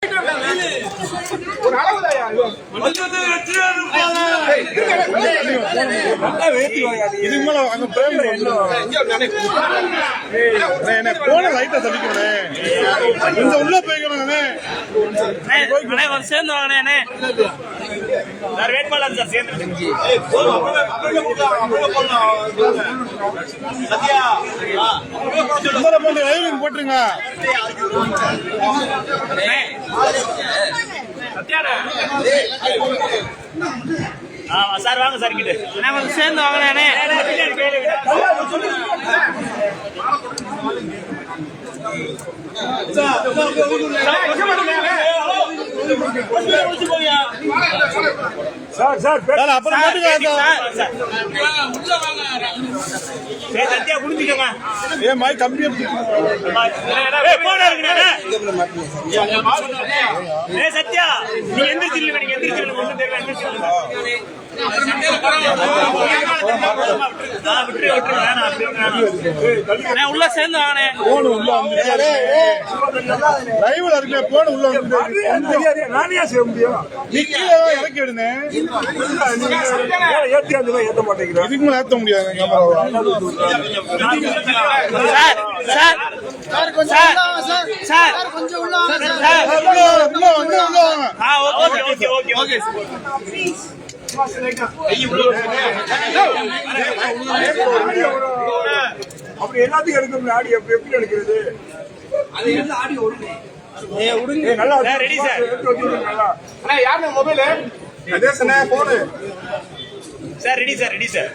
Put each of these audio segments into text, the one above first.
ஒரு அளவுதாயா இதுக்கு மேல அங்க போன லைட்டா தடிக்கணும் கொஞ்சம் உள்ள போய்க்கணும் சேர்ந்து வாங்கினே வேட்பாளர் சார் சேர்ந்து போட்டுருங்க சார் வாங்க சார் கிட்ட கொஞ்சம் சேர்ந்து வாங்கினே அப்புறம் சத்யா குடிச்சுக்கோங்க ஏன் மாதிரி கம்மியா சத்யா நீ எந்திரிச்சிருங்க நீங்க எந்திரிச்சிருங்க உள்ள சேர்ந்து வாங்கினேன் போன உள்ள நானே செய்ய முடியும் நீ கீழே இறக்கி விடுனேன் ஏத்த மாட்டேங்கிறேன் இதுக்கு மேல ஏத்த முடியாது கொஞ்சம் உள்ள அப்படி எல்லாத்தையும் எடுக்க ஆடி எப்படி எடுக்கிறது நல்லா ரெடி சார் யாரு mobile phone sir ready sir ready sir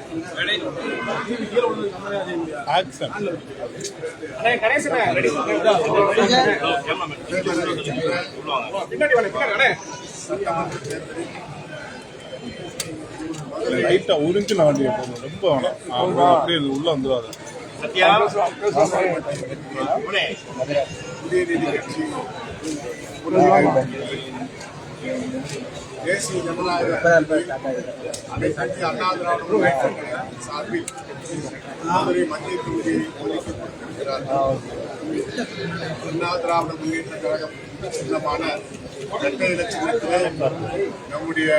லைட்டா உறிஞ்சு நான் வண்டியை போகணும் ரொம்ப வேணாம் அப்படியே உள்ள வந்துடாது தேசிய ஜனநாயக அண்ணா திராவிட சார்பில் மதுரை மத்திய தொகுதியை ஒதுக்கப்பட்டிருக்கிறார். அண்ணா திராவிட முன்னேற்ற கழகம் சின்னமான இரட்டை இலட்சத்திலே நம்முடைய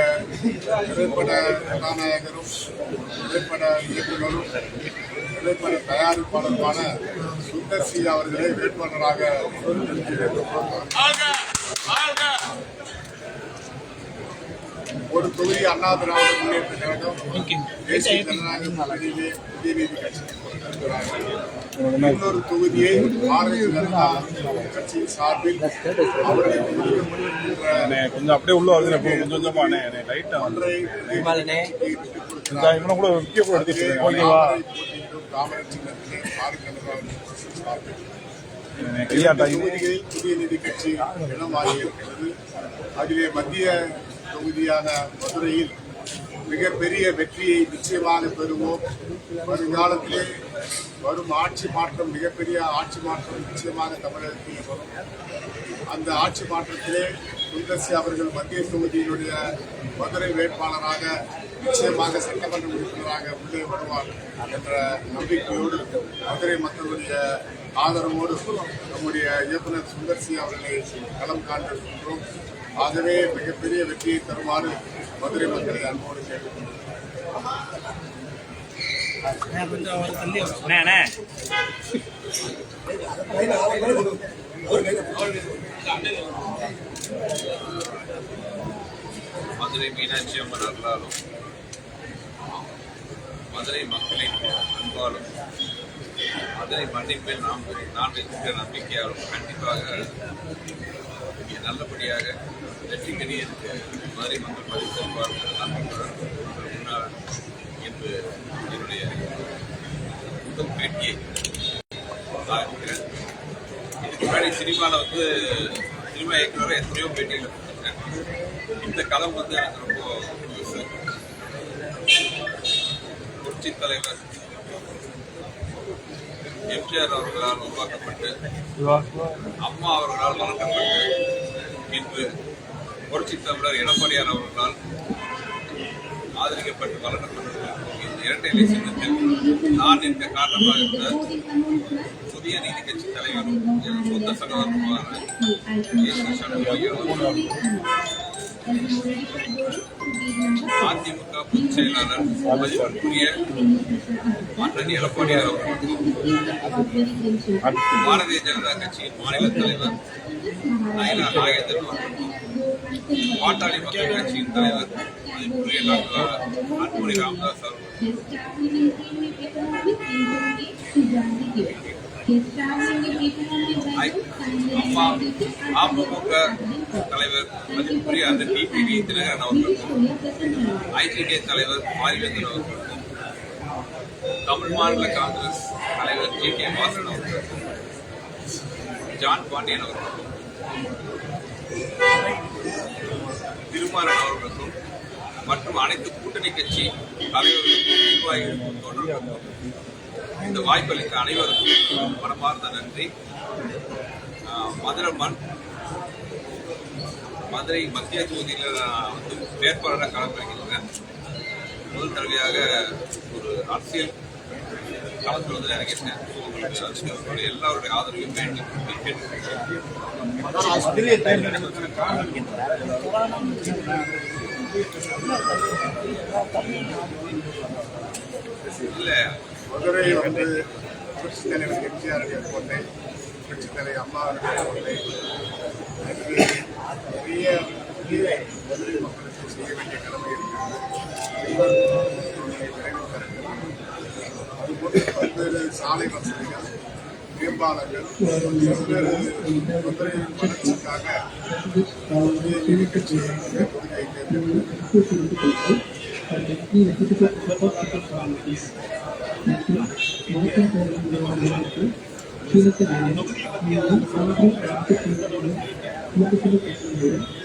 திரைப்பட கதாநாயகரும் திரைப்பட இயக்குநரும் திரைப்பட தயாரிப்பாளருமான சுந்தர் சி அவர்களை வேட்பாளராக ஒரு தொகுதி அண்ணா திராவிட முன்னேற்ற கழகம் தேசிய ஜனநாயக கூட்டணியிலே உதயநீதி கட்சிக்கு கொடுத்திருக்கிறார்கள். இன்னொரு தொகுதியை பாரதிய ஜனதா கட்சியின் சார்பில் அவர்களை கொஞ்சம் அப்படியே உள்ள வருது கொஞ்சம் கொஞ்சமா லைட்டா கூட முக்கிய கூட எடுத்து தாமரை சின்னத்திலே பாரதிய ஜனதா சார்பில் கையாட்டா உதயநீதி கட்சி இடமாகியிருக்கிறது. அதிலே மத்திய தொகுதியான மதுரையில் மிகப்பெரிய வெற்றியை நிச்சயமாக பெறுவோம். வருங்காலத்திலே வரும் ஆட்சி மாற்றம் மிகப்பெரிய ஆட்சி மாற்றம் நிச்சயமாக தமிழகத்தில் வரும். அந்த ஆட்சி மாற்றத்திலே சுந்தர்சி அவர்கள் மத்திய தொகுதியினுடைய மதுரை வேட்பாளராக நிச்சயமாக சட்டமன்ற உறுப்பினராக உள்ளே வருவார் என்ற நம்பிக்கையோடு மதுரை மக்களுடைய ஆதரவோடு நம்முடைய இயக்குநர் சுந்தர்சி அவர்களை களம் காண்பிருக்கின்றோம். ஆகவே மிகப்பெரிய வெற்றியை தருமாறு மதுரை மக்களை அன்போடு கேட்டுக்கொண்டிருக்கிறோம். மதுரை மீனாட்சி அம்மன் அருளாலும் மதுரை மக்களின் அன்பாலும் மதுரை மண்ணின் மேல் நான் வைத்திருக்கிற நம்பிக்கையாலும் கண்டிப்பாக இங்கே நல்லபடியாக வெற்றிக்கணி எனக்கு மதுரை மக்கள் பதித்திருப்பார் நம்பிக்கையுடன் முன்னால் என்று என்னுடைய முதல் பேட்டியை இருக்கிறேன். இதுக்கு முன்னாடி சினிமாவில் சினிமா இயக்குனரை எத்தனையோ பேட்டியில் கொடுத்துருக்கேன். இந்த களம் எனக்கு ரொம்ப புரட்சி தலைவர் எம்ஜிஆர் அவர்களால் உருவாக்கப்பட்டு அம்மா அவர்களால் வளர்க்கப்பட்டு இன்று புரட்சி தமிழர் எடப்பாடியார் அவர்களால் ஆதரிக்கப்பட்டு வளர்க்கப்பட்டிருக்கும் இந்த இரட்டை இலை சின்னத்தில் நான் இருக்க காரணமாக இருந்த புதிய நீதி கட்சி தலைவரும் எனது சொந்த சகோதரருமான அதிமுக பொதுச் செயலாளர் மதிப்பிற்குரிய அண்ணன் எடப்பாடியார் அவர்களுக்கும் பாரதிய ஜனதா கட்சியின் மாநில தலைவர் நயினா நாகேந்திரன் அவர்களுக்கும் பாட்டாளி மக்கள் கட்சியின் தலைவர் மதிப்புரிய டாக்டர் அன்புமணி ராமதாஸ் அமமுக தலைவர் மதிப்புரிய அந்த டிடிவி தினகரன் அவர்களுக்கும் ஐடிகே தலைவர் மாரிவேந்தன் அவர்களுக்கும் தமிழ் மாநில காங்கிரஸ் தலைவர் ஜி.கே. வாசன் அவர்களுக்கும் ஜான் பாண்டியன் அவர்களுக்கும் திருமாறன் அவர்களுக்கும் மற்றும் அனைத்து கூட்டணி கட்சி தலைவர்களுக்கும் நிர்வாகிகளுக்கும் தொடர்புக்கும் இந்த வாய்ப்பளித்த அனைவருக்கும் மனமார்ந்த நன்றி. மதுரை மத்திய தொகுதியில் வந்து வேட்பாளராக களமிறங்கியிருக்கிறேன். முதல் தடவையாக ஒரு அரசியல் களத்தில் வந்து இறங்கியிருக்கேன். அரசியலுடைய எல்லாருடைய ஆதரவையும் வேண்டும் இல்லை. மதுரை வந்து புரட்சித் தலைவர் எம்ஜிஆருடைய கோட்டை, புரட்சித் தலைவர் அம்மாவுடைய கோட்டை. பெரிய மதுரை மக்களுக்கு செய்ய வேண்டிய கடமை இருக்கிறது. அதுபோன்று பல்வேறு சாலை வசதிகள், மேம்பாலங்கள், பல்வேறு மதுரையின் வளர்ச்சிக்காக நீதி கட்சியினுடைய கொள்கையை தேர்ந்தெடுத்து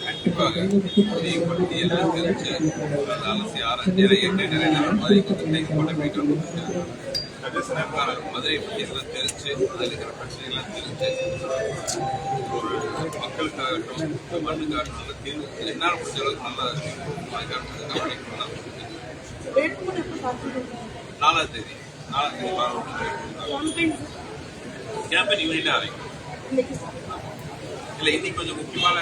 கண்டிப்பாக புதிய எல்லாம் தெரிஞ்சு மதுரை பற்றி எல்லாம் தெரிஞ்சு அதில் இருக்கிற பிரச்சனைகள்லாம் தெரிஞ்சு மக்களுக்காகட்டும் மண்ணுக்காகட்டும் நல்ல தீர்வு என்னால் முடிஞ்ச அளவுக்கு நல்லா கவனிக்கலாம். 4ஆம் தேதி கேம்பெயின் யூனிட்டாக ஆரம்பிக்கும். இல்லை, இன்னைக்கு கொஞ்சம் முக்கியமான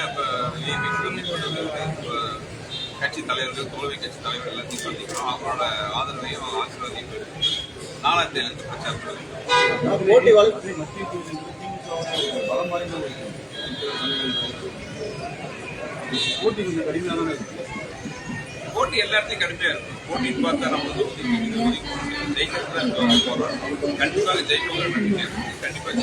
கட்சி தலைவர்கள், தோல்வி கட்சி தலைவர்கள் எல்லாத்தையும் சந்திக்கிறோம். அவங்களோட ஆதரவையும் ஆசீர்வாதையும் 4ஆம் தேதியிலிருந்து பிரச்சாரம் பண்ணுவோம். போட்டி எல்லா இடத்தையும் கடுமையா இருக்கும். போட்டின்னு பார்த்தா நம்ம வந்து ஜெயிக்கிறது தான் போறோம். கண்டிப்பாக ஜெயிக்க கண்டிப்பாக